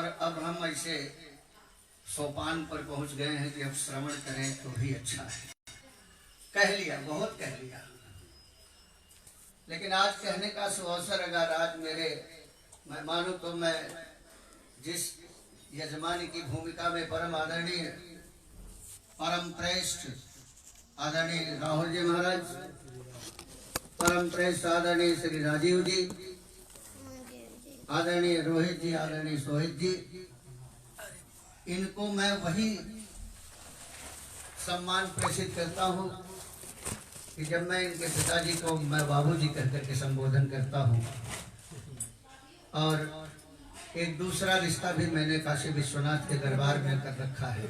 और अब हम ऐसे सोपान पर पहुंच गए हैं कि अब श्रवण करें तो भी अच्छा है। कह लिया, बहुत कह लिया, लेकिन आज कहने का सुअवसर अगर आज मैं मानूं तो मैं जिस यजमान की भूमिका में परम आदरणीय परम श्रेष्ठ आदरणीय राहुल जी महाराज, परम श्रेष्ठ आदरणीय श्री राजीव जी, आदरणीय रोहित जी, आदरणीय सोहित जी, इनको मैं वही सम्मान प्रेषित करता हूँ कि जब मैं इनके पिताजी को मैं बाबूजी कहकर के संबोधन करता हूँ। और एक दूसरा रिश्ता भी मैंने काशी विश्वनाथ के दरबार में कर रखा है,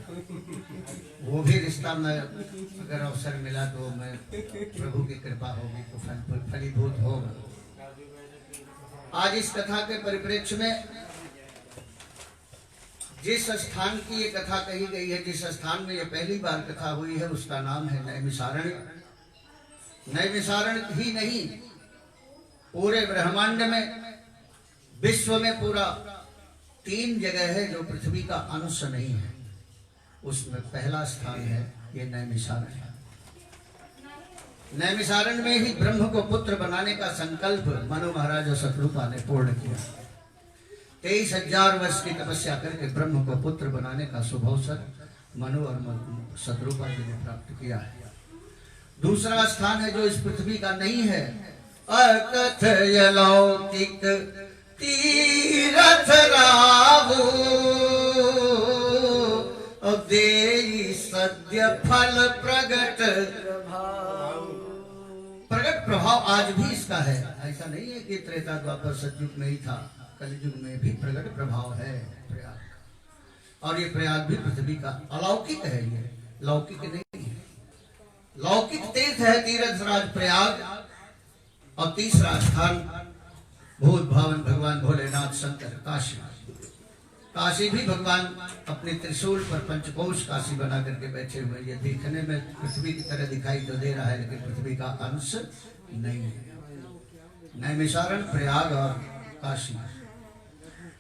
वो भी रिश्ता मैं अगर अवसर मिला तो मैं प्रभु की कृपा होगी तो फलीभूत होगा। आज इस कथा के परिप्रेक्ष्य में जिस स्थान की ये कथा कही गई है, जिस स्थान में ये पहली बार कथा हुई है, उसका नाम है नैमिषारण्य। नैमिषारण्य ही नहीं, पूरे ब्रह्मांड में, विश्व में पूरा 3 जगह है जो पृथ्वी का अंश नहीं है, उसमें पहला स्थान है ये नैमिषारण्य। नैमिषारण्य में ही ब्रह्म को पुत्र बनाने का संकल्प मनु महाराज और शत्रुपा ने पूर्ण किया। 23,000 वर्ष की तपस्या करके ब्रह्म को पुत्र बनाने का शुभ अवसर मनु और शत्रुपा जी ने प्राप्त किया है। दूसरा स्थान है जो इस पृथ्वी का नहीं है, अकथय लौकिक तीरथ रावु देई सद्य फल प्रगट प्रभाव आज भी इसका है। ऐसा नहीं है कि त्रेता द्वापर सतयुग में ही था, कलयुग में भी प्रगट प्रभाव है प्रयाग का। और ये प्रयाग भी पृथ्वी का अलौकिक है, ये लौकिक नहीं है। लौकिक तीर्थ है तीर्थराज प्रयाग। और तीसरा स्थान भूत भावन भगवान भोलेनाथ शंकर काशी। काशी भी भगवान अपने त्रिशूल पर पंचकोश काशी बना करके बैठे हुए। ये देखने में पृथ्वी की तरह दिखाई तो दे रहा है, लेकिन पृथ्वी का अंश नहीं है। नैमिषारण्य, प्रयाग और काशी,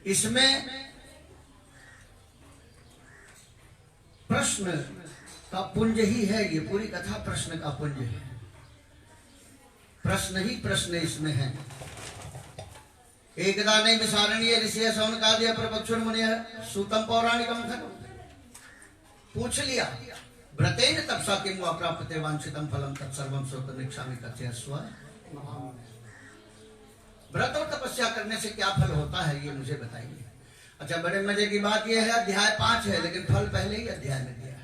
इसमें प्रश्न का पुंज ही है। ये पूरी कथा प्रश्न का पुंज है, प्रश्न ही प्रश्न इसमें है। एकदा नैमिषारण्ये ऋषि शौनकादि प्रपक्षुर मुनिः सूतम पौराणिकम खलु। पूछ लिया, व्रतेन तपसा किम वा प्राप्यते वांछितम फलम तत्सर्वं श्रोतुमिच्छामि कथयस्व। व्रत और तपस्या करने से क्या फल होता है ये मुझे बताइए। अच्छा, बड़े मजे की बात यह है, अध्याय 5 है लेकिन फल पहले ही अध्याय में दिया है।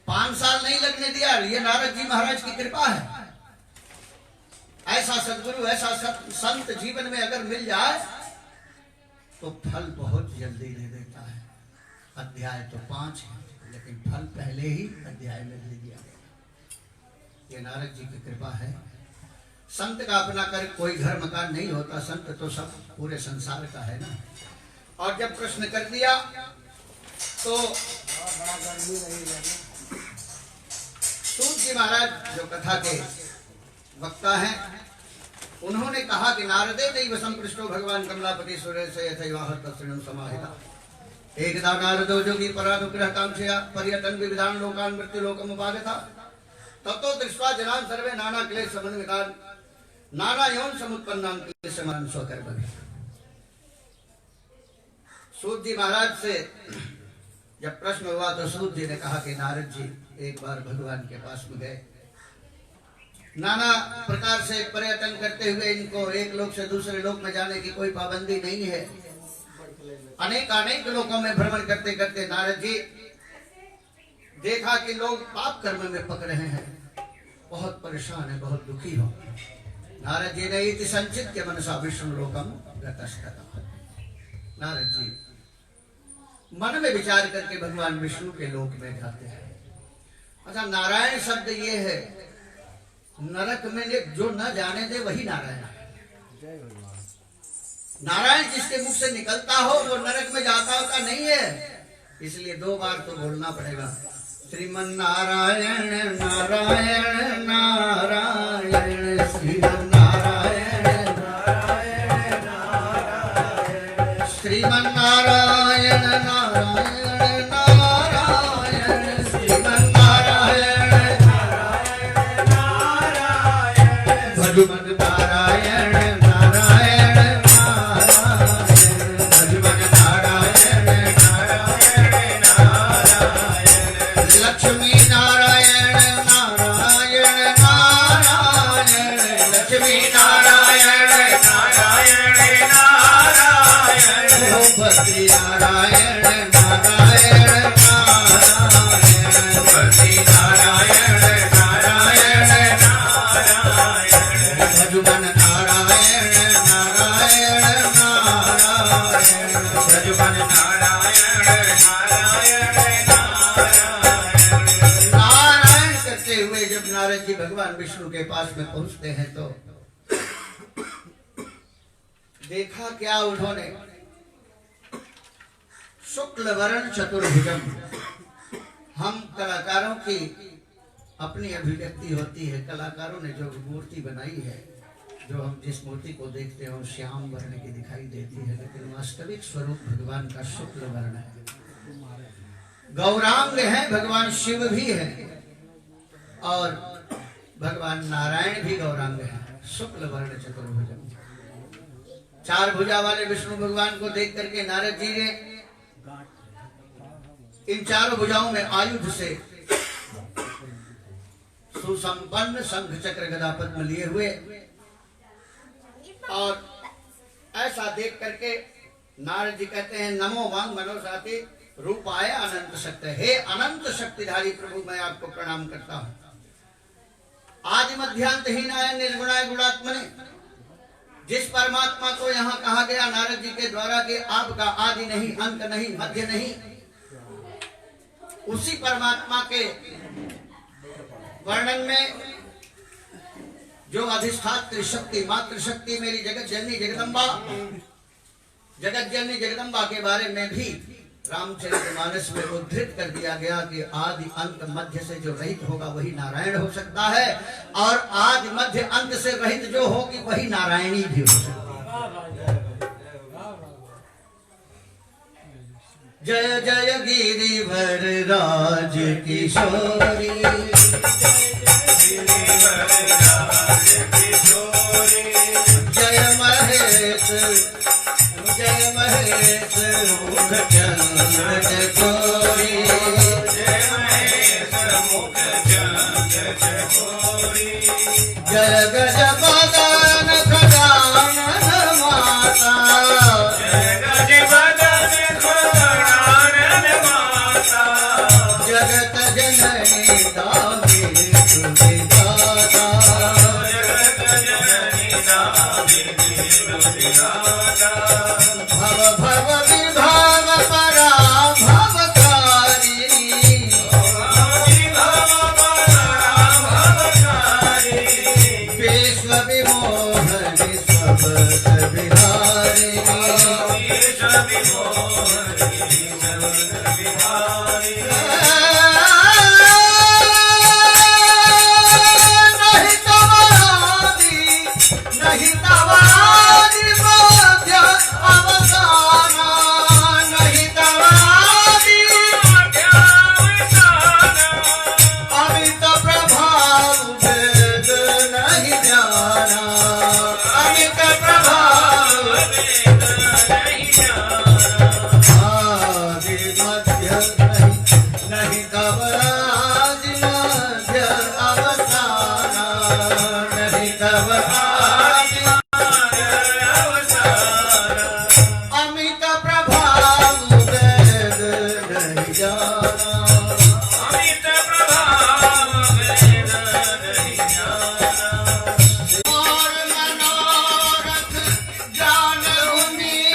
5 साल नहीं लगने दिया। ये नारद जी महाराज की कृपा है। ऐसा सदगुरु, ऐसा संत जीवन में अगर मिल जाए तो फल बहुत जल्दी दे देता है। अध्याय तो 5 है लेकिन फल पहले ही अध्याय में दे दिया गया। ये नारद जी की कृपा है। संत का अपना कर कोई घर मकान नहीं होता, संत तो सब पूरे संसार का है ना। और जब प्रश्न कर दिया तो सूत जी महाराज जो कथा के वक्ता हैं, उन्होंने कहा कि नारदे दैव संपृष्टो भगवान कमलापति सुरेश यथैवाह तत्सृणं समाहिता। एकदा नारदो जोगी परानुग्रह कांक्षया पर्यटन विविधान लोकान मृत्यु लोकम उपागता। ततो दृष्ट्वा जनान् सर्वे नाना क्लेश समन्वितान् नाना यौन समुत्पन्नान् क्लेशमान् स्वकर्मभिः। सूत जी महाराज से जब प्रश्न हुआ तो सूत जी ने कहा कि नारद जी एक बार भगवान के पास में गए, नाना प्रकार से पर्यटन करते हुए इनको एक लोक से दूसरे लोक में जाने की कोई पाबंदी नहीं है। अनेक लोकों में भ्रमण करते करते नारद जी देखा कि लोग पाप कर्म में पक रहे हैं, बहुत परेशान है, बहुत दुखी हो। नारद जी ने इति संचित्य मनसा विष्णु लोकम गतस्ततः। नारद जी मन में विचार करके भगवान विष्णु के लोक में जाते हैं। अच्छा, नारायण शब्द ये है, नरक में जो न जाने दे वही नारायण है। नारायण जिसके मुख से निकलता हो वो नरक में जाता होता नहीं है। इसलिए 2 बार तो बोलना पड़ेगा, श्रीमन नारायण नारायण नारायण श्रीमन नारायण नारायण नारायण श्रीमन्नारायण नारायण नारायण श्रीमन्नारायण नारायण नारायण भगवान नारायण नारायण नारायण भगवान नारायण नारायण नारायण लक्ष्मी नारायण नारायण नारायण लक्ष्मी नारायण नारायण नारायण भद्री नारायण नारायण नारायण भद्री नारायण नारायण नारायण भगवान नारायण नारायण नारायण भगवान नारायण नारायण नारायण करते हुए जब नारद जी भगवान विष्णु के पास में पहुंचते हैं तो देखा क्या उन्होंने, शुक्ल वर्ण चतुर्भुजम। हम कलाकारों की अपनी अभिव्यक्ति होती है, कलाकारों ने जो मूर्ति बनाई है, जो हम जिस मूर्ति को देखते हैं श्याम वर्ण की दिखाई देती है, लेकिन वास्तविक स्वरूप भगवान का शुक्ल वर्ण है। गौरांग है, भगवान शिव भी है और भगवान नारायण भी गौरांग है। शुक्ल वर्ण चतुर्भुजम, चार भुजा वाले विष्णु भगवान को देख करके नारद जी ने इन चारों भुजाओं में आयुध से सुसंपन्न शंख चक्र गदा पद्म लिए हुए और ऐसा देख करके नारद जी कहते हैं नमो वांग मनोसाति रूपाय अनंत शक्ति। हे अनंत शक्तिधारी प्रभु, मैं आपको प्रणाम करता हूं। आदि मध्यांतहीनाय निर्गुणाय गुणात्मने, जिस परमात्मा को यहाँ कहा गया नारद जी के द्वारा कि आपका आदि नहीं, अंत नहीं, मध्य नहीं, उसी परमात्मा के वर्णन में जो अधिष्ठात्री शक्ति, मातृशक्ति मेरी जगत जननी जगदम्बा, जगत जननी जगदम्बा के बारे में भी रामचरितमानस में उद्धृत कर दिया गया कि आदि अंत मध्य से जो रहित होगा वही नारायण हो सकता है और आदि मध्य अंत से रहित जो होगी वही नारायणी भी हो सकती है। जय जय गिरिवर राज किशोरी, जय महेश जय महेश मुख चंद्र चकोरी, जय महेश मुख चंद्र चकोरी, जय गज बदन खजानन माता, जय गज बदन खजानन माता, जगत जननी दामिनी सुविदाता, जगत जननी दामिनी सुविदाता, भव भव विभाव परा भवकारिणी, विश्व विमोहनि सबस विहारिणी, नहीं तव आदि नहीं तव आदि मध्य अवसान, नहीं तव आदि मध्य अवसान, अमित प्रभाव वेद नहीं जाना, अमित प्रभाव वेद नहीं जाना, आदि मध्य नहीं तव आदि मध्य अवसान, नहीं तव आदि अमित प्रभाव वेद नहीं जाना, अमित प्रभाव वेद नहीं जाना, और मनोरथ जान उन्हीं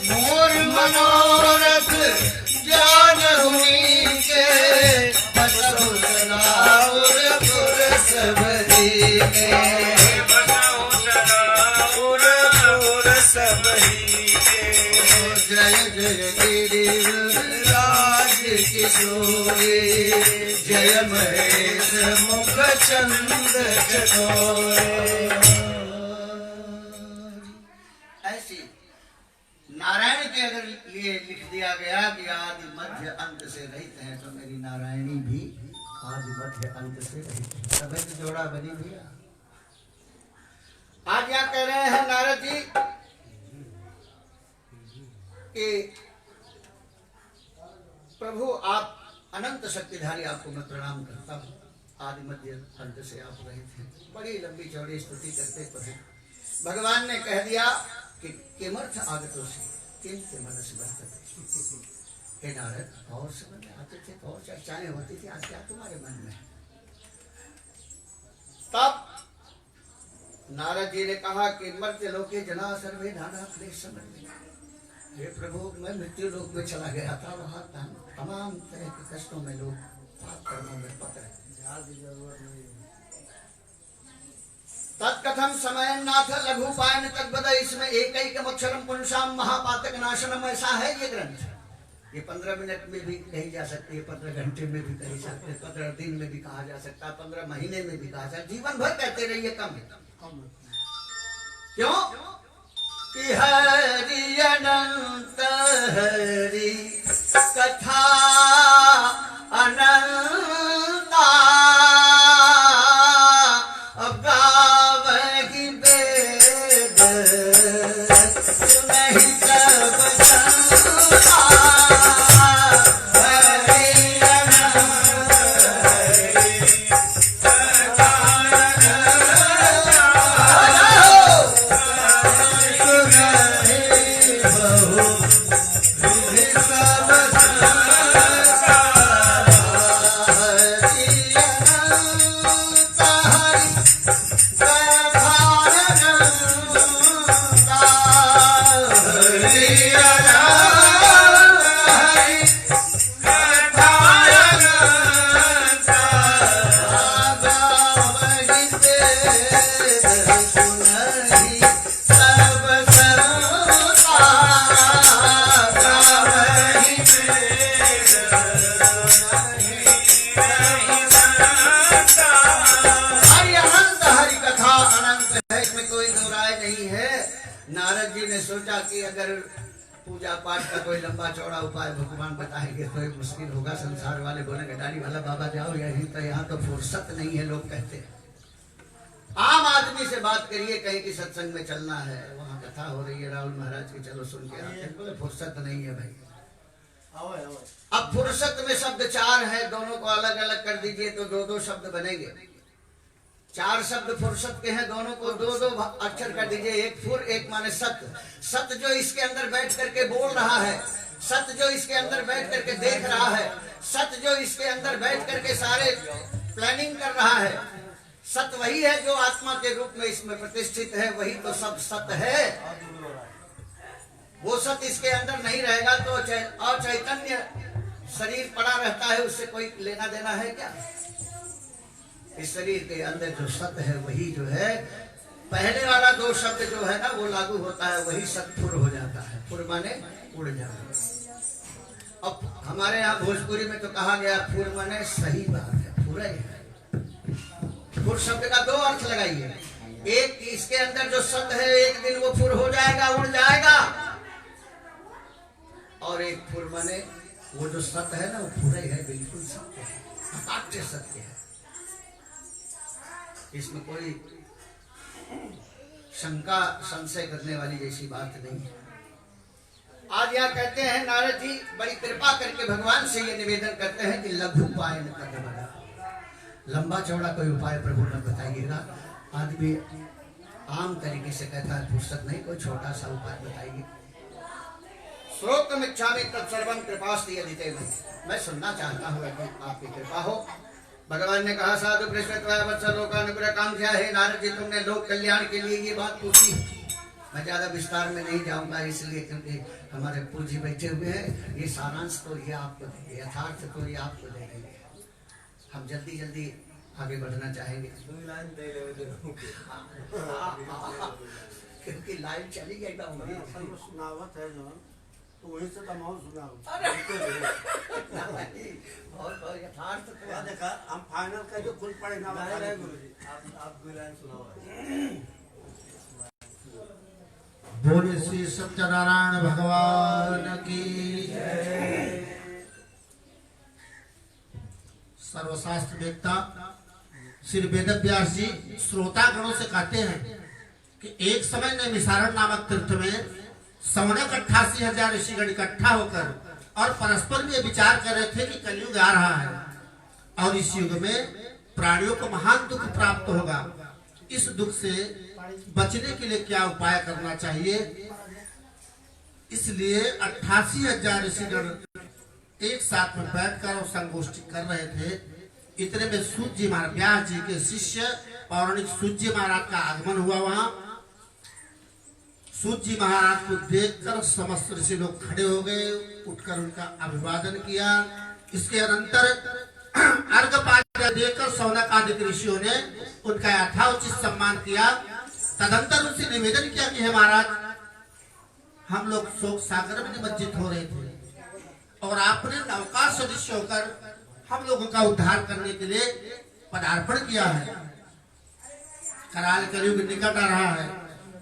मोर मनोरथ जान उन्हीं के, बसहु सदाउर पुर सबरी के, बसहु सदाउर पुर सबरी के, जय जय गिरिवर राज किशोरे जय महेश मुख चंद चकोरे। ऐसी नारायण के अगर ये लिख दिया गया कि आदि मध्य अंत से रहित है तो मेरी नारायणी भी आदि मध्य अंत से रहित है। तभी तो जोड़ा बनी भैया। आज यहाँ कह रहे हैं नारद जी कि प्रभु आप अनंत शक्तिधारी, आपको मैं प्रणाम करता हूँ। आदि मध्य अंत से आप रहित हैं। बड़ी लंबी चौड़ी स्तुति करते प्रभु भगवान ने कह दिया कि किमर्थ आगतो से किम के मनस वर्तते। हे नारद, और समझ में आते थे और चर्चाएं होती थी, आज क्या तुम्हारे मन में है? तब नारद जी ने कहा कि मर्त्य लोके जना सर्वे नाना क्लेश समझ में। हे प्रभु, मैं मृत्यु लोक में चला गया था, वहां तमाम तरह के कष्टों में लोग पाप कर्मों में पकड़े। तत्कथम समय नाथ लघु पायन तद्वद। इसमें एक अक्षरम पुरुषाम महापातक नाशनम, ऐसा है ये ग्रंथ। ये 15 मिनट में भी कही जा सकती है, 15 घंटे में भी कही जा सकती है, 15 दिन में भी कहा जा सकता है, 15 महीने में भी कहा जा सकता है, जीवन भर कहते रहिए, कम क्यों कि हरि अनंत हरि कथा अनंता अब गावहि वेद सुनहि सब संता। हरि अनंत हरि कथा सोचा कि अगर पूजा पाठ का कोई लंबा चौड़ा उपाय भगवान बताएंगे तो ये मुश्किल होगा। संसार वाले बोलेंगे डाली वाला बाबा जाओ, यही तो यहाँ तो फुर्सत नहीं है, लोग कहते हैं। आम आदमी से बात करिए, कहीं की सत्संग में चलना है, वहाँ कथा हो रही है राहुल महाराज की, चलो सुन के आते हैं। बोले फुर्सत नहीं है भाई। अब फुर्सत में शब्द 4 है, दोनों को अलग अलग कर दीजिए तो 2-2 शब्द बनेंगे। 4 शब्द फुर्सत के हैं, दोनों को 2-2 अक्षर कर दीजिए। एक फुर, एक माने सत्य। सत्य जो इसके अंदर बैठ करके बोल रहा है, सत्य जो इसके अंदर बैठ करके देख रहा है, सत्य जो इसके अंदर बैठ करके सारे प्लानिंग कर रहा है, सत्य वही है जो आत्मा के रूप में इसमें प्रतिष्ठित है, वही तो सब सत्य है। वो सत्य इसके अंदर नहीं रहेगा तो अचैतन्य शरीर पड़ा रहता है, उससे कोई लेना देना है क्या? इस शरीर के अंदर जो सत्य है वही जो है, पहले वाला 2 शब्द जो है ना वो लागू होता है, वही सत्फुर हो जाता है। फुर माने उड़ जाना। अब हमारे यहाँ भोजपुरी में तो कहा गया फुर माने सही बात है, फुरा ही है। फुर शब्द का 2 अर्थ लगाइए। एक इसके अंदर जो सत्य है एक दिन वो फुर हो जाएगा, उड़ जाएगा, और एक फुर माने वो जो सत्य है ना वो फुरा ही है, बिल्कुल सत्य है, अकाट्य सत्य है, इसमें कोई शंका संशय करने वाली जैसी बात नहीं है। आज यहाँ कहते हैं नारद जी बड़ी कृपा करके भगवान से ये निवेदन करते हैं कि लघु उपाय न कर, लंबा चौड़ा कोई उपाय प्रभु न बताइएगा। आदमी आम तरीके से कहता है फुर्सत नहीं, कोई छोटा सा उपाय बताइए। श्रोतमिच्छामि तत्सर्वं कृपास्ति यदिते। मैं सुनना चाहता हूँ कि आपकी कृपा हो। भगवान ने कहा साधु लोकानुग्रह कांक्षा है। नारद जी तुमने लोक कल्याण के लिए ये बात पूछी। मैं ज्यादा विस्तार में नहीं जाऊंगा इसलिए क्योंकि हमारे पूज्य बैठे हुए हैं। ये सारांश तो ये आपको देंगे, यथार्थ तो ये आपको देंगे। हम जल्दी जल्दी आगे बढ़ना चाहेंगे क्योंकि लाइन चली गई। तो वहीं से तमाम सुना अरे बहुत बहुत यथार्थ तो क्या देखा हम फाइनल करके खुद पढ़े ना गुरुजी आप कोई लाइन सुनाओ। बोले श्री सत्यनारायण भगवान की सर्वशास्त्र वेत्ता श्री वेदव्यास जी श्रोतागणों से कहते हैं कि एक समय नैमिषारण्य नामक तीर्थ में 88,000 ऋषिगण इकट्ठा होकर और परस्पर में विचार कर रहे थे कि कलयुग आ रहा है और इस युग में प्राणियों को महान दुख प्राप्त होगा। इस दुख से बचने के लिए क्या उपाय करना चाहिए। इसलिए 88,000 ऋषिगण एक साथ में बैठकर और संगोष्ठी कर रहे थे। इतने में सूत जी महाराज व्यास जी के शिष्य पौराणिक सूत जी महाराज का आगमन हुआ। वहां सूत जी महाराज को देखकर समस्त ऋषि लोग खड़े हो गए, उठकर उनका अभिवादन किया। इसके अनंतर अर्घपाद्य देकर सौनक आदि ऋषियों ने उनका यथाउचित सम्मान किया। तदंतर उनसे निवेदन किया कि हे महाराज, हम लोग शोक सागर में निमज्जित हो रहे थे और आपने नौका सदृश होकर हम लोगों का उद्धार करने के लिए पदार्पण किया है। कराल कलयुग निकट आ रहा है,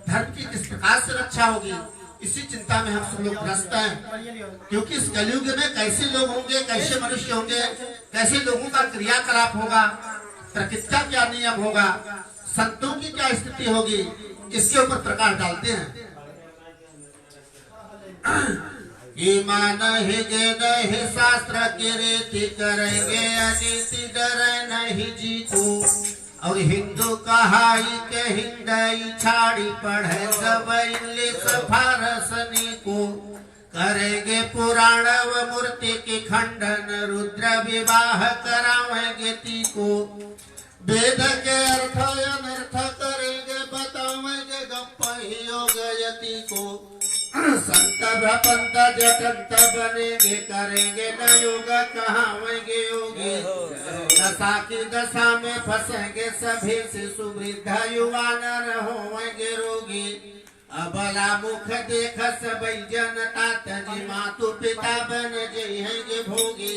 धर्म की किस प्रकार से रक्षा होगी, इसी चिंता में हम सब लोग ग्रस्त हैं। क्योंकि इस कलयुग में कैसे लोग होंगे, कैसे मनुष्य होंगे, कैसे लोगों का क्रियाकलाप होगा, प्रकृति का क्या नियम होगा, संतों की क्या स्थिति होगी, इसके ऊपर प्रकाश डालते हैं। ईमान ही गे नहीं शास्त्र की रीति करेंगे अनीति डर नहीं जीतू और हिंदू कहाई के हिंदई छाड़ी पढ़े सब इंग्लिश फारसनी को करेंगे पुराण व मूर्ति की खंडन रुद्र विवाह करावेंगे ती को वेद के अर्थ अनर्थ करेंगे बतावेंगे गप्प ही योग यति को संत भ्रपंत जटंत बनेंगे करेंगे न योग कहावेंगे योगी दशा की दशा में फंसेंगे सभी शिशु वृद्ध युवा नर होंगे रोगी अबला मुख देख सब जनता तजी मातु पिता बन जइहेंगे भोगी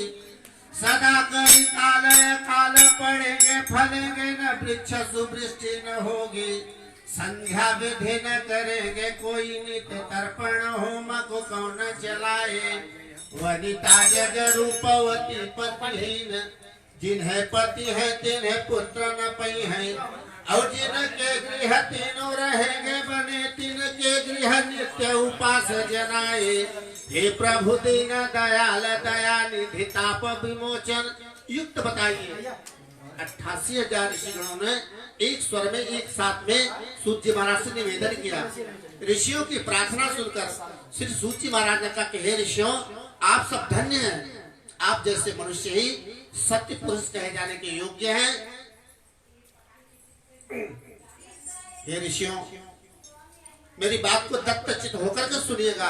सदा करी काल काल पड़ेंगे फलेंगे न वृक्ष सुवृष्टि न होगी संध्या विधि न करेंगे कोई नित्य तर्पण होम को कौन चलाए वनिता जग रूपवती पतिहीन जिन्हें पति है तिन्हें पुत्र न पई है और जिनके गृह तीनों रहेंगे बने तिनके गृह नित्य उपास जनाए हे प्रभु दीन दयाल दया निधि ताप विमोचन युक्त बताइए। 88,000 ऋषिगणों ने एक स्वर में एक साथ में सूत जी महाराज से निवेदन किया। ऋषियों की प्रार्थना सुनकर श्री सूत जी महाराज ने कहा कि हे ऋषियों, आप सब धन्य हैं, आप जैसे मनुष्य ही सत्य पुरुष कहे जाने के योग्य हैं। हे ऋषियों, मेरी बात को दत्तचित होकर के सुनिएगा,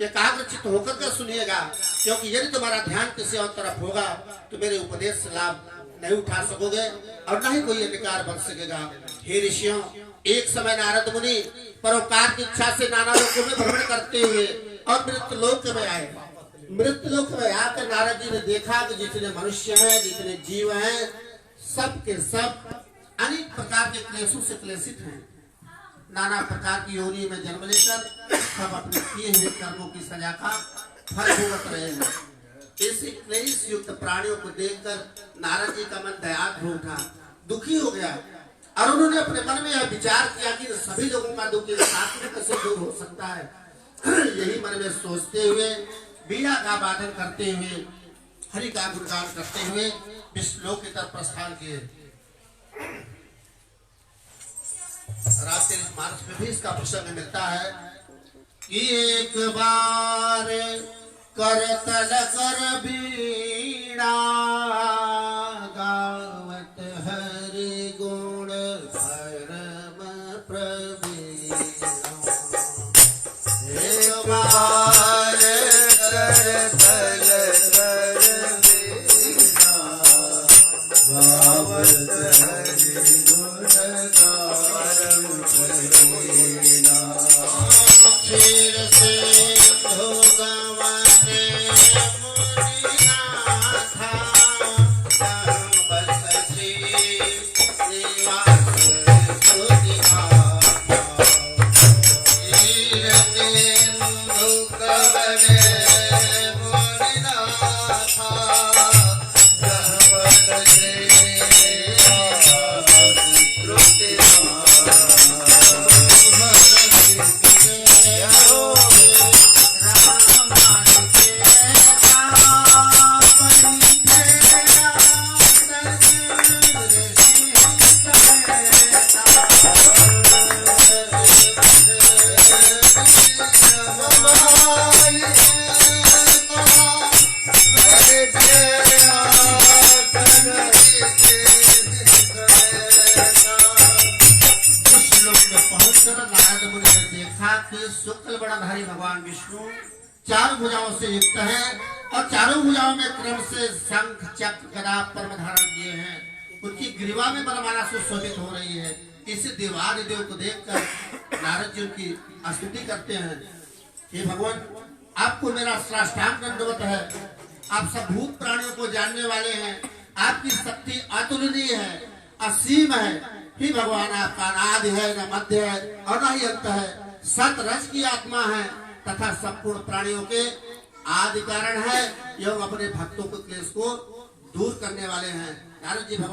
एकाग्रचित होकर के सुनिएगा, क्योंकि यदि तुम्हारा ध्यान किसी और तरफ होगा तो मेरे उपदेश से लाभ नहीं उठा सकोगे और न ही कोई अधिकार बन सकेगा। हे ऋषियों, एक समय नारद मुनि परोपकार की इच्छा से नाना लोकों में भ्रमण करते हुए और मृत लोक में आए। मृत लोक में आकर नारद जी ने देखा कि जितने मनुष्य हैं, जितने जीव हैं, सब के सब अनेक प्रकार के क्लेशों से क्लेशित हैं। नाना प्रकार की योनि में जन्म लेकर सब अपने किए हुए कर्मों की सजा का फल भुगत रहे हैं। ऐसे क्लेश युक्त प्राणियों को देखकर नारद जी का मन दयाद हो उठा, दुखी हो गया और उन्होंने अपने मन में यह विचार किया कि सभी लोगों का दुख एक साथ में कैसे दूर हो सकता है। यही मन में सोचते हुए, बीड़ा का वादन करते हुए, हरि का गुणगान करते हुए विष्णुलोक की तरफ प्रस्थान किए। रात्रि मार्च में भी इसका प्रसंग मिलता है कि एक बार करतल कर बीड़ा गावत हरि गुण परम प्रवीण। एक बार करतल कर बीड़ा गावत हरि गुण परम प्रवीण। क्षीर से होगा कर नारद मुनि ने देखा कि शुक्ल बड़ाधारी भगवान विष्णु चार भुजाओं से युक्त है और चारों भुजाओं में क्रम से शंख चक्र गदा पद्म धारण किए हैं। उनकी ग्रीवा में वरमाला सुशोभित हो रही है। इस देवादि देव को देखकर नारद जी उनकी स्तुति करते हैं। हे भगवान, आपको मेरा साष्टांग दंडवत है। आप सब भूत प्राणियों को जानने वाले हैं। आपकी शक्ति अतुलनीय है, असीम है। हे भगवान, आपका अनादि है, न मध्य है और न ही अंत है। सत रस की आत्मा है तथा संपूर्ण प्राणियों के आदि कारण है एवं अपने भक्तों के क्लेश को दूर करने वाले हैं। नारद जी भगवान